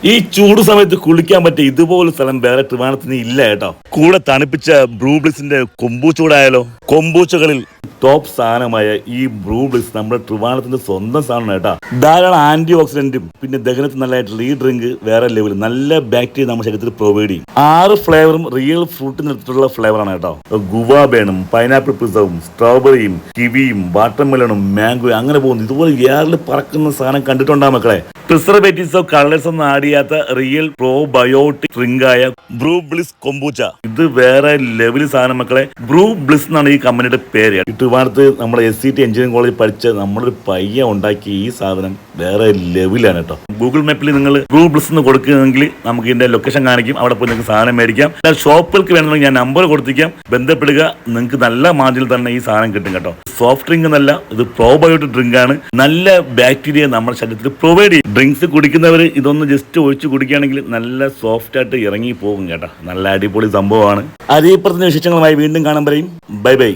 ഈ ചൂട് സമയത്ത് കുളിക്കാൻ പറ്റിയ ഇതുപോലെ സ്ഥലം വേറെ ട്രിവാൻഡ്രത്തിന് ഇല്ല കേട്ടോ. കൂടെ തണുപ്പിച്ച ബ്രൂ ബ്ലിസിന്റെ കൊമ്പൂച്ചൂടായാലോ. കൊമ്പൂച്ചകളിൽ ടോപ്പ് സാധനമായ ഈ ബ്രൂ ബ്ലിസ് നമ്മുടെ ട്രിവാൻഡ്രത്തിന്റെ സ്വന്തം സാധനമാണ് കേട്ടോ. ധാരാളം ആന്റി ഓക്സിഡന്റും പിന്നെ ദഹനത്തിന് നല്ലതായിട്ടുള്ള ഈ ഡ്രിങ്ക് വേറെ ലെവൽ നല്ല ബാക്ടീരിയ നമ്മുടെ ശരീരത്തിൽ പ്രൊവൈഡ് ചെയ്യും. 6 ഫ്ലേവറും റിയൽ ഫ്രൂട്ടിൽ നിർത്തിയിട്ടുള്ള ഫ്ലേവറാണ് കേട്ടോ. ഗുവാബേണും പൈനാപ്പിൾ പിസവും സ്ട്രോബെറിയും കിവിയും വാട്ടർമെലണും മാംഗോയും അങ്ങനെ പോകുന്നു. ഇതുപോലെ എയറിൽ പറക്കുന്ന സാധനം കണ്ടിട്ടുണ്ടാ മക്കളെ. പ്രിസർവേറ്റീവ്സോ കളേഴ്സ് ഒന്നും ആഡ് ചെയ്യാത്ത റിയൽ പ്രോബയോട്ടിക് ഡ്രിങ്കായ ബ്രൂ ബ്ലിസ് കൊമ്പൂച്ച. ഇത് വേറെ ലെവൽ സാധനം മക്കളെ. ബ്രൂ ബ്ലിസ് എന്നാണ് ഈ കമ്പനിയുടെ പേര്. ട്രിവാൻഡ്രത്ത് നമ്മുടെ SCT എഞ്ചിനീയറിംഗ് കോളേജിൽ പഠിച്ച നമ്മളൊരു പയ്യ ഉണ്ടാക്കിയ ഈ സാധനം വേറെ ലെവലാണ് കേട്ടോ. ഗൂഗിൾ മാപ്പിൽ നിങ്ങൾ ബ്രൂ ബ്ലിസ് എന്ന് കൊടുക്കുകയാണെങ്കിൽ നമുക്ക് ഇതിന്റെ ലൊക്കേഷൻ കാണിക്കും. അവിടെ പോയി നിങ്ങൾക്ക് സാധനം മേടിക്കാം. ഷോപ്പുകൾക്ക് വേണമെങ്കിൽ ഞാൻ നമ്പർ കൊടുത്തിരിക്കാം, ബന്ധപ്പെടുക. നിങ്ങൾക്ക് നല്ല മാർജിനിൽ തന്നെ ഈ സാധനം കിട്ടും കേട്ടോ. സോഫ്റ്റ് ഡ്രിങ്ക് എന്നല്ല, ഇത് പ്രോബയോട്ടിക് ഡ്രിങ്ക് ആണ്. നല്ല ബാക്ടീരിയ നമ്മുടെ ശരീരത്തിൽ പ്രൊവൈഡ് ചെയ്യും. ഡ്രിങ്ക്സ് കുടിക്കുന്നവർ ഇതൊന്ന് ജസ്റ്റ് ഒഴിച്ച് കുടിക്കുകയാണെങ്കിൽ നല്ല സോഫ്റ്റ് ആയിട്ട് ഇറങ്ങി പോകും കേട്ടോ. നല്ല അടിപൊളി സംഭവമാണ്. അതേപ്പുറത്തിന്റെ വിശേഷങ്ങളുമായി വീണ്ടും കാണാൻ പറയും. Bye bye.